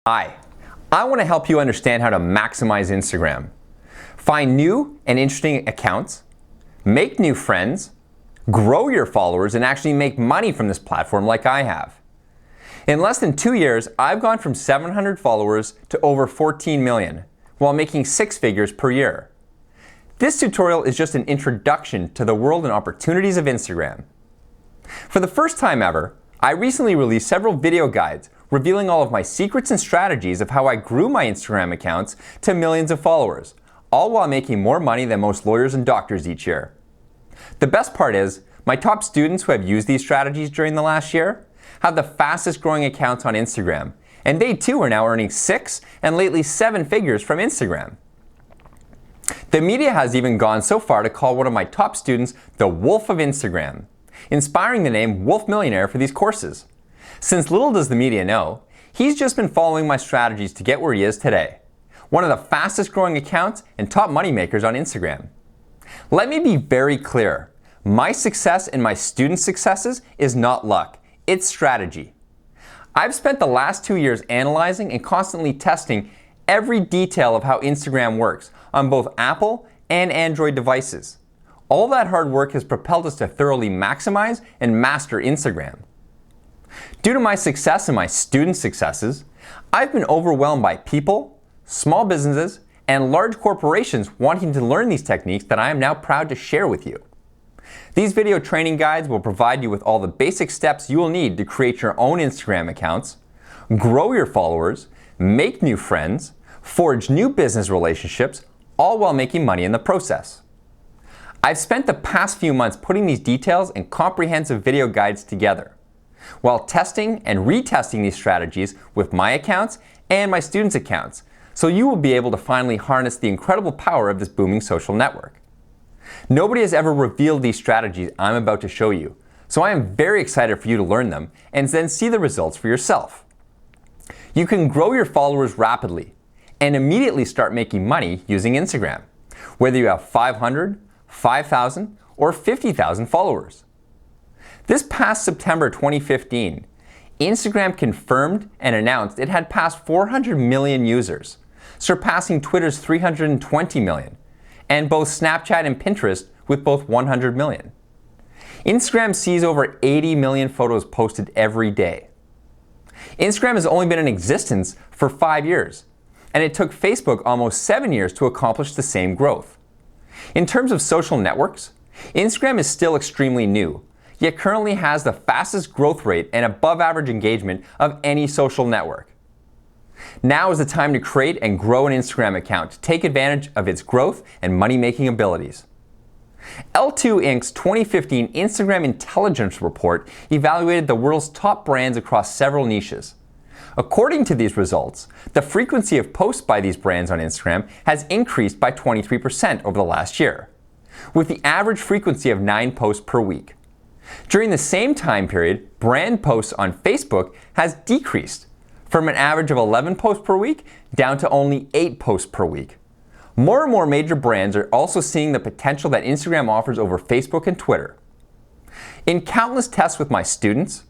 Hi, I want to help you understand how to maximize Instagram. Find new and interesting accounts, make new friends, grow your followers, and actually make money from this platform like I have. In less than 2 years, I've gone from 700 followers to over 14 million, while making 6 figures per year. This tutorial is just an introduction to the world and opportunities of Instagram. For the first time ever, I recently released several video guides revealing all of my secrets and strategies of how I grew my Instagram accounts to millions of followers, all while making more money than most lawyers and doctors each year. The best part is, my top students who have used these strategies during the last year have the fastest growing accounts on Instagram, and they too are now earning 6 and lately 7 figures from Instagram. The media has even gone so far to call one of my top students the Wolf of Instagram, inspiring the name Wolf Millionaire for these courses. Since little does the media know, he's just been following my strategies to get where he is today, one of the fastest growing accounts and top money makers on Instagram. Let me be very clear, my success and my students' successes is not luck, it's strategy. I've spent the last 2 years analyzing and constantly testing every detail of how Instagram works on both Apple and Android devices. All that hard work has propelled us to thoroughly maximize and master Instagram. Due to my success and my students' successes, I've been overwhelmed by people, small businesses, and large corporations wanting to learn these techniques that I am now proud to share with you. These video training guides will provide you with all the basic steps you will need to create your own Instagram accounts, grow your followers, make new friends, forge new business relationships, all while making money in the process. I've spent the past few months putting these details and comprehensive video guides together, while testing and retesting these strategies with my accounts and my students' accounts, so you will be able to finally harness the incredible power of this booming social network. Nobody has ever revealed these strategies I'm about to show you, so I am very excited for you to learn them and then see the results for yourself. You can grow your followers rapidly and immediately start making money using Instagram, whether you have 500, 5,000, or 50,000 followers. This past September 2015, Instagram confirmed and announced it had passed 400 million users, surpassing Twitter's 320 million, and both Snapchat and Pinterest with both 100 million. Instagram sees over 80 million photos posted every day. Instagram has only been in existence for 5 years, and it took Facebook almost 7 years to accomplish the same growth. In terms of social networks, Instagram is still extremely new, yet currently has the fastest growth rate and above average engagement of any social network. Now is the time to create and grow an Instagram account to take advantage of its growth and money-making abilities. L2 Inc.'s 2015 Instagram Intelligence Report evaluated the world's top brands across several niches. According to these results, the frequency of posts by these brands on Instagram has increased by 23% over the last year, with the average frequency of 9 posts per week. During the same time period, brand posts on Facebook has decreased from an average of 11 posts per week down to only 8 posts per week. More and more major brands are also seeing the potential that Instagram offers over Facebook and Twitter. In countless tests with my students,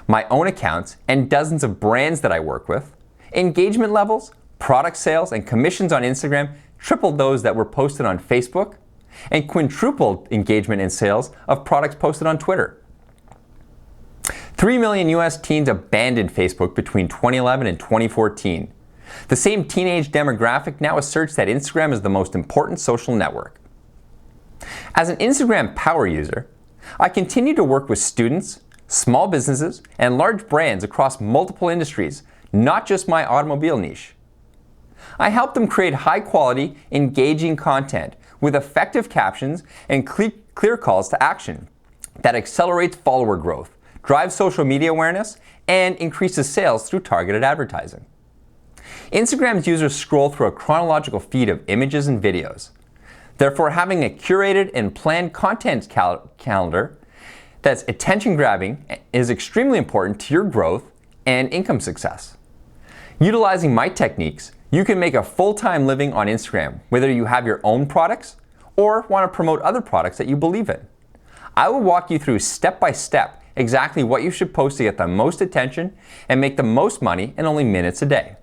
my own accounts, and dozens of brands that I work with, engagement levels, product sales, and commissions on Instagram tripled those that were posted on Facebook, and quintupled engagement and sales of products posted on Twitter. 3 million US teens abandoned Facebook between 2011 and 2014. The same teenage demographic now asserts that Instagram is the most important social network. As an Instagram power user, I continue to work with students, small businesses, and large brands across multiple industries, not just my automobile niche. I help them create high-quality, engaging content with effective captions and clear calls to action that accelerates follower growth, drives social media awareness, and increases sales through targeted advertising. Instagram's users scroll through a chronological feed of images and videos. Therefore, having a curated and planned content calendar that's attention-grabbing is extremely important to your growth and income success. Utilizing my techniques, you can make a full-time living on Instagram, whether you have your own products or want to promote other products that you believe in. I will walk you through step by step exactly what you should post to get the most attention and make the most money in only minutes a day.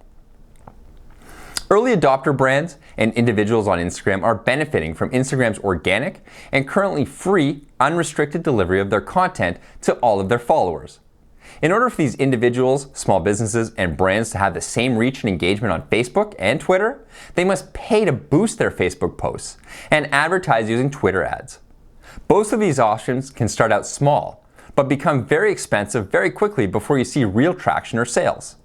Early adopter brands and individuals on Instagram are benefiting from Instagram's organic and currently free, unrestricted delivery of their content to all of their followers. In order for these individuals, small businesses, and brands to have the same reach and engagement on Facebook and Twitter, they must pay to boost their Facebook posts and advertise using Twitter ads. Both of these options can start out small, but become very expensive very quickly before you see real traction or sales.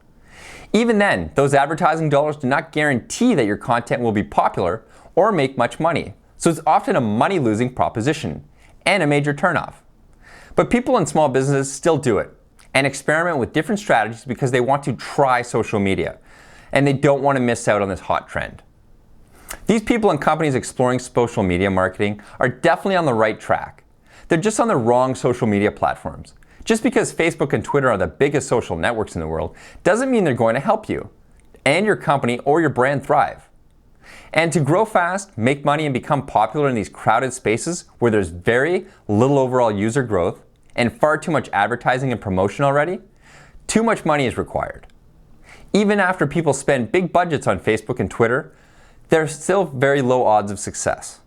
Even then, those advertising dollars do not guarantee that your content will be popular or make much money, so it's often a money-losing proposition and a major turnoff. But people in small businesses still do it and experiment with different strategies because they want to try social media and they don't want to miss out on this hot trend. These people and companies exploring social media marketing are definitely on the right track. They're just on the wrong social media platforms. Just because Facebook and Twitter are the biggest social networks in the world doesn't mean they're going to help you and your company or your brand thrive. And to grow fast, make money, and become popular in these crowded spaces where there's very little overall user growth and far too much advertising and promotion already, too much money is required. Even after people spend big budgets on Facebook and Twitter, there's still very low odds of success.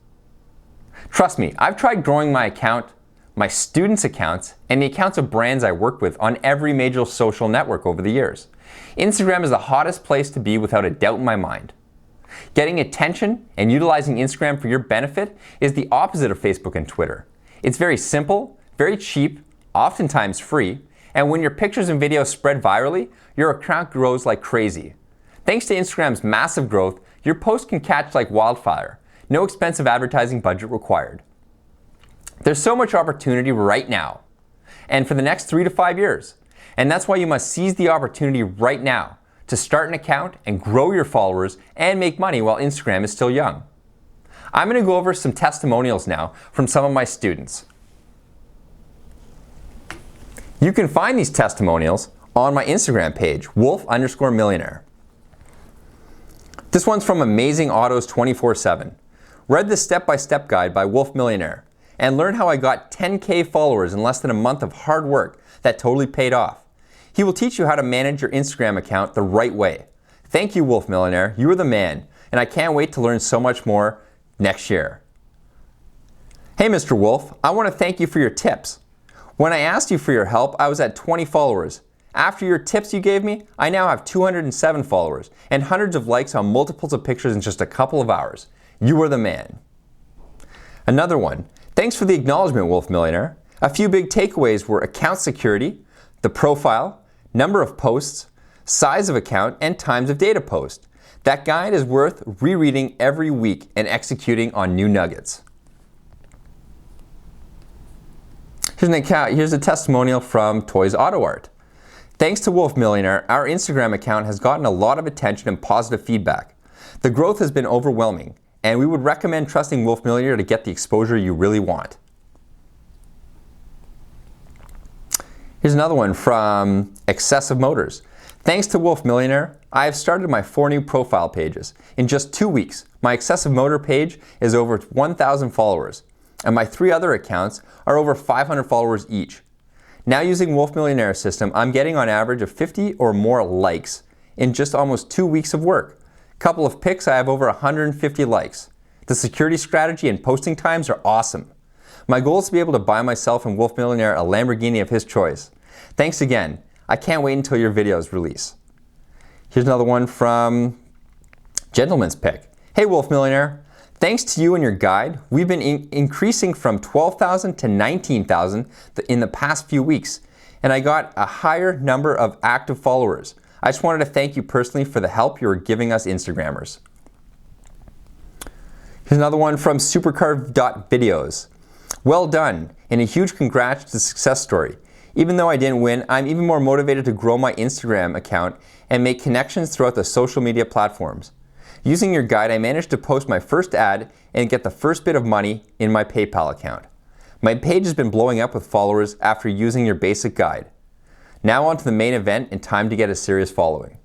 Trust me, I've tried growing my account, my students' accounts, and the accounts of brands I work with on every major social network over the years. Instagram is the hottest place to be without a doubt in my mind. Getting attention and utilizing Instagram for your benefit is the opposite of Facebook and Twitter. It's very simple, very cheap, oftentimes free, and when your pictures and videos spread virally, your account grows like crazy. Thanks to Instagram's massive growth, your post can catch like wildfire. No expensive advertising budget required. There's so much opportunity right now, and for the next 3 to 5 years. And that's why you must seize the opportunity right now to start an account and grow your followers and make money while Instagram is still young. I'm going to go over some testimonials now from some of my students. You can find these testimonials on my Instagram page, wolf_millionaire. This one's from Amazing Autos 24/7. Read the step-by-step guide by Wolf Millionaire and learned how I got 10K followers in less than a month of hard work that totally paid off. He will teach you how to manage your Instagram account the right way. Thank you, Wolf Millionaire. You are the man, and I can't wait to learn so much more next year. Hey, Mr. Wolf, I want to thank you for your tips. When I asked you for your help, I was at 20 followers. After your tips you gave me, I now have 207 followers and hundreds of likes on multiples of pictures in just a couple of hours. You are the man. Another one. Thanks for the acknowledgement, Wolf Millionaire. A few big takeaways were account security, the profile, number of posts, size of account, and times of data post. That guide is worth rereading every week and executing on new nuggets. Here's a testimonial from Toys Auto Art. Thanks to Wolf Millionaire, our Instagram account has gotten a lot of attention and positive feedback. The growth has been overwhelming, and we would recommend trusting Wolf Millionaire to get the exposure you really want. Here's another one from Excessive Motors. Thanks to Wolf Millionaire, I have started my 4 new profile pages. In just 2 weeks, my Excessive Motor page is over 1,000 followers, and my 3 other accounts are over 500 followers each. Now using Wolf Millionaire's system, I'm getting on average of 50 or more likes in just almost 2 weeks of work. Couple of pics, I have over 150 likes. The security strategy and posting times are awesome. My goal is to be able to buy myself and Wolf Millionaire a Lamborghini of his choice. Thanks again. I can't wait until your videos release. Here's another one from Gentleman's Pick. Hey Wolf Millionaire, thanks to you and your guide, we've been increasing from 12,000 to 19,000 in the past few weeks, and I got a higher number of active followers. I just wanted to thank you personally for the help you are giving us Instagrammers. Here's another one from Supercar.videos. Well done, and a huge congrats to the success story. Even though I didn't win, I'm even more motivated to grow my Instagram account and make connections throughout the social media platforms. Using your guide, I managed to post my first ad and get the first bit of money in my PayPal account. My page has been blowing up with followers after using your basic guide. Now on to the main event and time to get a serious following.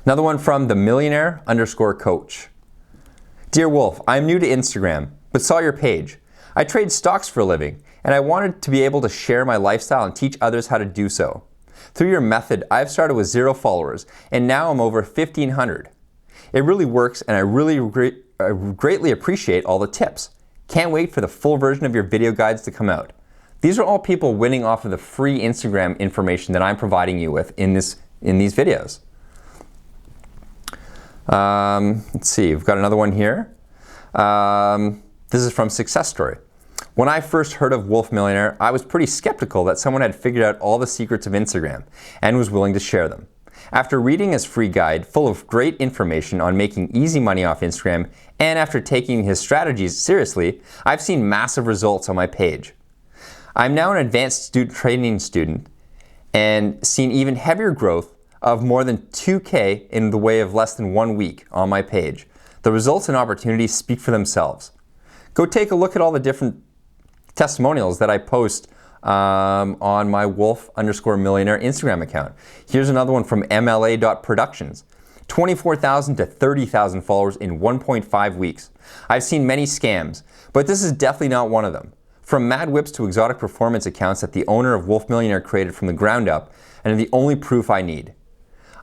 Another one from the Millionaire_coach. Dear Wolf, I'm new to Instagram, but saw your page. I trade stocks for a living, and I wanted to be able to share my lifestyle and teach others how to do so. Through your method, I've started with 0 followers, and now I'm over 1,500. It really works, and I greatly appreciate all the tips. Can't wait for the full version of your video guides to come out. These are all people winning off of the free Instagram information that I'm providing you with in these videos. Let's see, we've got another one here. This is from Success Story. When I first heard of Wolf Millionaire, I was pretty skeptical that someone had figured out all the secrets of Instagram and was willing to share them. After reading his free guide full of great information on making easy money off Instagram, and after taking his strategies seriously, I've seen massive results on my page. I'm now an advanced training student and seen even heavier growth of more than 2K in the way of less than 1 week on my page. The results and opportunities speak for themselves. Go take a look at all the different testimonials that I post on my wolf_millionaire Instagram account. Here's another one from MLA.productions. 24,000 to 30,000 followers in 1.5 weeks. I've seen many scams, but this is definitely not one of them. From mad whips to exotic performance accounts that the owner of Wolf Millionaire created from the ground up, and are the only proof I need.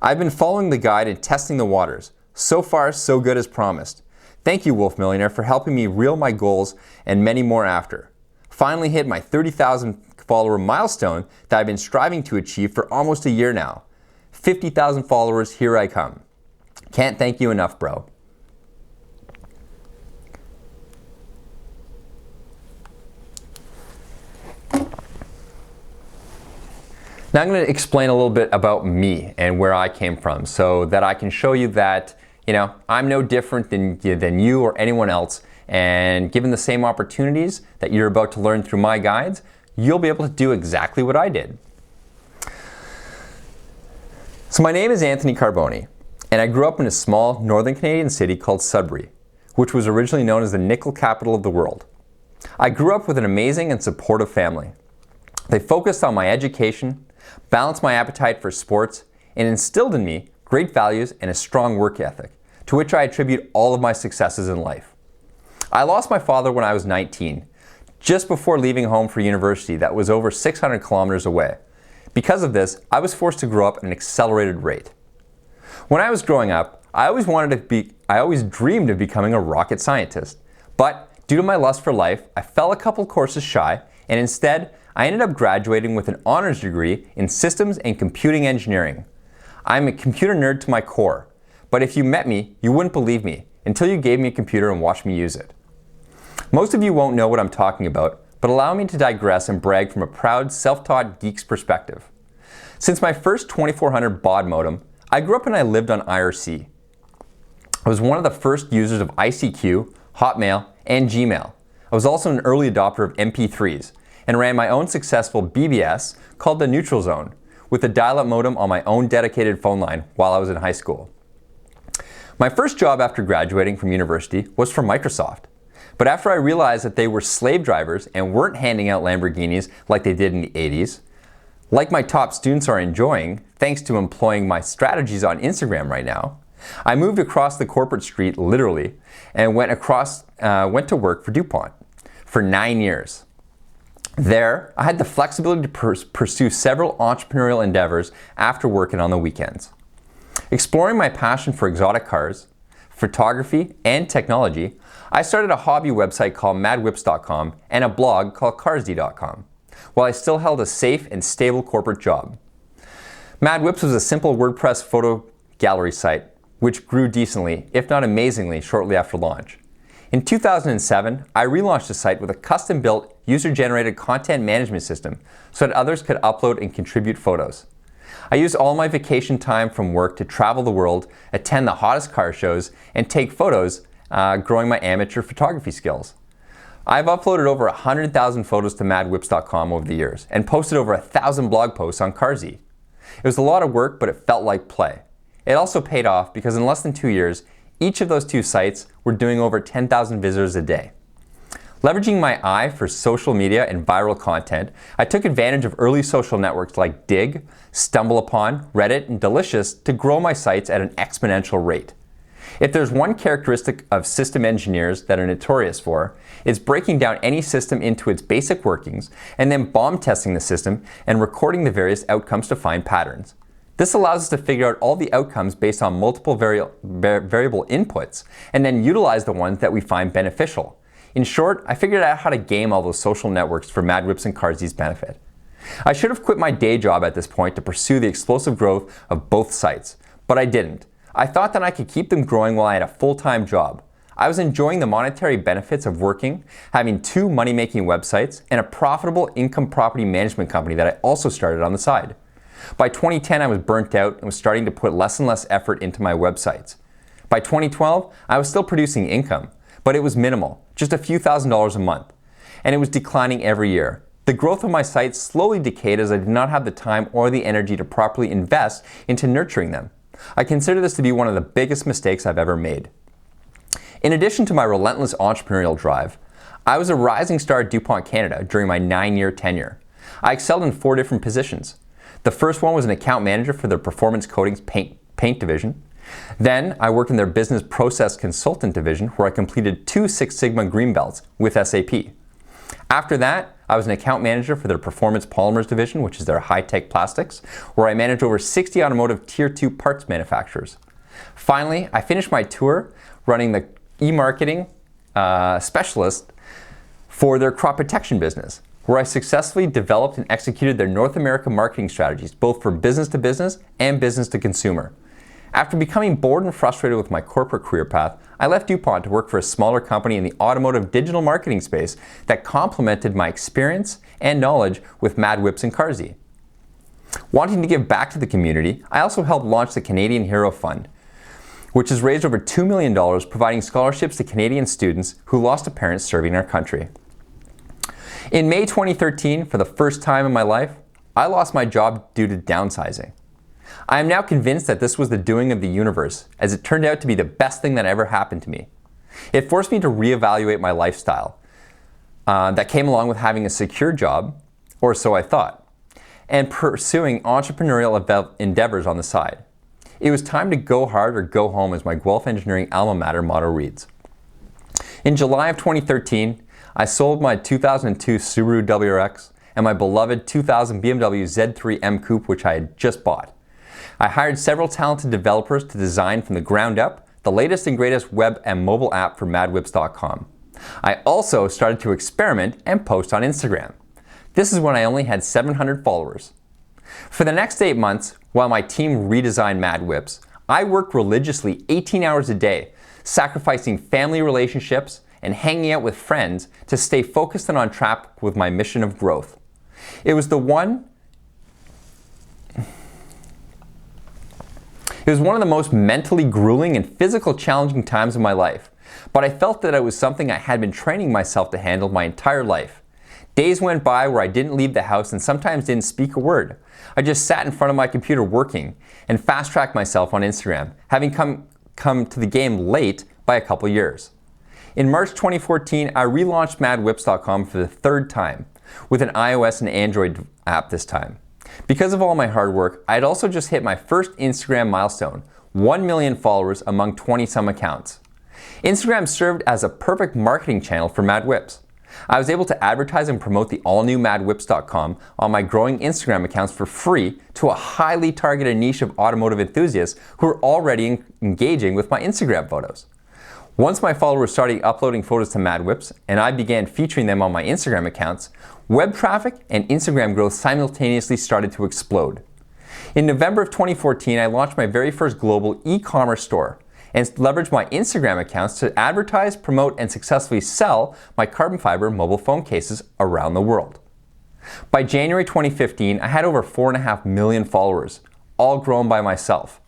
I've been following the guide and testing the waters. So far, so good as promised. Thank you, Wolf Millionaire, for helping me reel my goals and many more after. Finally hit my 30,000 follower milestone that I've been striving to achieve for almost a year now. 50,000 followers, here I come. Can't thank you enough, bro. Now I'm going to explain a little bit about me and where I came from so that I can show you that, I'm no different than you or anyone else, and given the same opportunities that you're about to learn through my guides, you'll be able to do exactly what I did. So my name is Anthony Carboni, and I grew up in a small northern Canadian city called Sudbury, which was originally known as the nickel capital of the world. I grew up with an amazing and supportive family. They focused on my education, balanced my appetite for sports, and instilled in me great values and a strong work ethic, to which I attribute all of my successes in life. I lost my father when I was 19, just before leaving home for university that was over 600 kilometers away. Because of this, I was forced to grow up at an accelerated rate. When I was growing up, I always dreamed of becoming a rocket scientist. But due to my lust for life, I fell a couple courses shy, and instead, I ended up graduating with an honors degree in systems and computing engineering. I'm a computer nerd to my core, but if you met me, you wouldn't believe me until you gave me a computer and watched me use it. Most of you won't know what I'm talking about, but allow me to digress and brag from a proud, self-taught geek's perspective. Since my first 2400 baud modem, I grew up and I lived on IRC. I was one of the first users of ICQ, Hotmail, and Gmail. I was also an early adopter of MP3s and ran my own successful BBS called the Neutral Zone with a dial-up modem on my own dedicated phone line while I was in high school. My first job after graduating from university was for Microsoft. But after I realized that they were slave drivers and weren't handing out Lamborghinis like they did in the 80s, like my top students are enjoying thanks to employing my strategies on Instagram right now, I moved across the corporate street literally and went to work for DuPont for 9 years. There, I had the flexibility to pursue several entrepreneurial endeavors after working on the weekends. Exploring my passion for exotic cars, photography, and technology, I started a hobby website called madwhips.com and a blog called carsd.com, while I still held a safe and stable corporate job. Mad Whips was a simple WordPress photo gallery site, which grew decently, if not amazingly, shortly after launch. In 2007, I relaunched the site with a custom-built, user-generated content management system so that others could upload and contribute photos. I used all my vacation time from work to travel the world, attend the hottest car shows, and take photos, growing my amateur photography skills. I've uploaded over 100,000 photos to madwhips.com over the years and posted over 1,000 blog posts on Carsd. It was a lot of work, but it felt like play. It also paid off because in less than 2 years, each of those two sites were doing over 10,000 visitors a day. Leveraging my eye for social media and viral content, I took advantage of early social networks like Dig, StumbleUpon, Reddit, and Delicious to grow my sites at an exponential rate. If there's one characteristic of system engineers that are notorious for, it's breaking down any system into its basic workings and then bomb testing the system and recording the various outcomes to find patterns. This allows us to figure out all the outcomes based on multiple variable inputs and then utilize the ones that we find beneficial. In short, I figured out how to game all those social networks for Mad Whips and Carsey's benefit. I should have quit my day job at this point to pursue the explosive growth of both sites, but I didn't. I thought that I could keep them growing while I had a full-time job. I was enjoying the monetary benefits of working, having 2 money-making websites, and a profitable income property management company that I also started on the side. By 2010, I was burnt out and was starting to put less and less effort into my websites. By 2012, I was still producing income, but it was minimal, just a few $1,000s a month, and it was declining every year. The growth of my site slowly decayed as I did not have the time or the energy to properly invest into nurturing them. I consider this to be one of the biggest mistakes I've ever made. In addition to my relentless entrepreneurial drive, I was a rising star at DuPont Canada during my 9-year tenure. I excelled in 4 different positions. The first one was an account manager for their performance coatings paint division. Then I worked in their business process consultant division where I completed 2 Six Sigma green belts with SAP. After that, I was an account manager for their performance polymers division, which is their high-tech plastics, where I managed over 60 automotive Tier 2 parts manufacturers. Finally, I finished my tour running the e-marketing specialist for their crop protection business, where I successfully developed and executed their North America marketing strategies, both for business to business and business to consumer. After becoming bored and frustrated with my corporate career path, I left DuPont to work for a smaller company in the automotive digital marketing space that complemented my experience and knowledge with Mad Whips and Carsey. Wanting to give back to the community, I also helped launch the Canadian Hero Fund, which has raised over $2 million providing scholarships to Canadian students who lost a parent serving our country. In May 2013, for the first time in my life, I lost my job due to downsizing. I am now convinced that this was the doing of the universe, as it turned out to be the best thing that ever happened to me. It forced me to reevaluate my lifestyle that came along with having a secure job, or so I thought, and pursuing entrepreneurial endeavors on the side. It was time to go hard or go home, as my Guelph Engineering alma mater motto reads. In July of 2013, I sold my 2002 Subaru WRX and my beloved 2000 BMW Z3 M Coupe, which I had just bought. I hired several talented developers to design from the ground up the latest and greatest web and mobile app for madwhips.com. I also started to experiment and post on Instagram. This is when I only had 700 followers. For the next 8 months, while my team redesigned Mad Whips, I worked religiously 18 hours a day, sacrificing family relationships and hanging out with friends to stay focused and on track with my mission of growth. It was one of the most mentally grueling and physical challenging times of my life, but I felt that it was something I had been training myself to handle my entire life. Days went by where I didn't leave the house and sometimes didn't speak a word. I just sat in front of my computer working and fast-tracked myself on Instagram, having come to the game late by a couple years. In March 2014, I relaunched madwhips.com for the 3rd time, with an iOS and Android app this time. Because of all my hard work, I had also just hit my first Instagram milestone, 1 million followers among 20-some accounts. Instagram served as a perfect marketing channel for Mad Whips. I was able to advertise and promote the all-new madwhips.com on my growing Instagram accounts for free to a highly targeted niche of automotive enthusiasts who were already engaging with my Instagram photos. Once my followers started uploading photos to Mad Whips and I began featuring them on my Instagram accounts, web traffic and Instagram growth simultaneously started to explode. In November of 2014, I launched my very first global e-commerce store and leveraged my Instagram accounts to advertise, promote, and successfully sell my carbon fiber mobile phone cases around the world. By January 2015, I had over 4.5 million followers, all grown by myself.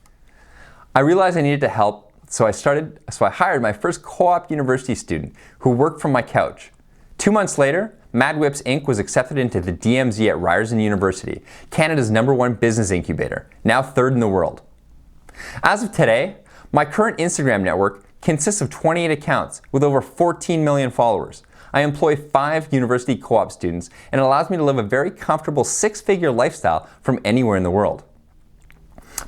I realized I needed to help, so I hired my first co-op university student who worked from my couch. 2 months later, Mad Whips Inc. was accepted into the DMZ at Ryerson University, Canada's #1 business incubator, now 3rd in the world. As of today, my current Instagram network consists of 28 accounts with over 14 million followers. I employ 5 university co-op students and it allows me to live a very comfortable 6-figure lifestyle from anywhere in the world.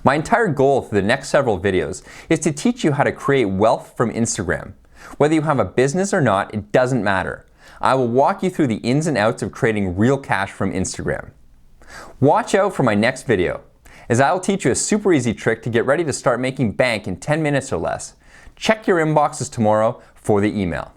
My entire goal for the next several videos is to teach you how to create wealth from Instagram. Whether you have a business or not, it doesn't matter. I will walk you through the ins and outs of creating real cash from Instagram. Watch out for my next video, is I'll teach you a super easy trick to get ready to start making bank in 10 minutes or less. Check your inboxes tomorrow for the email.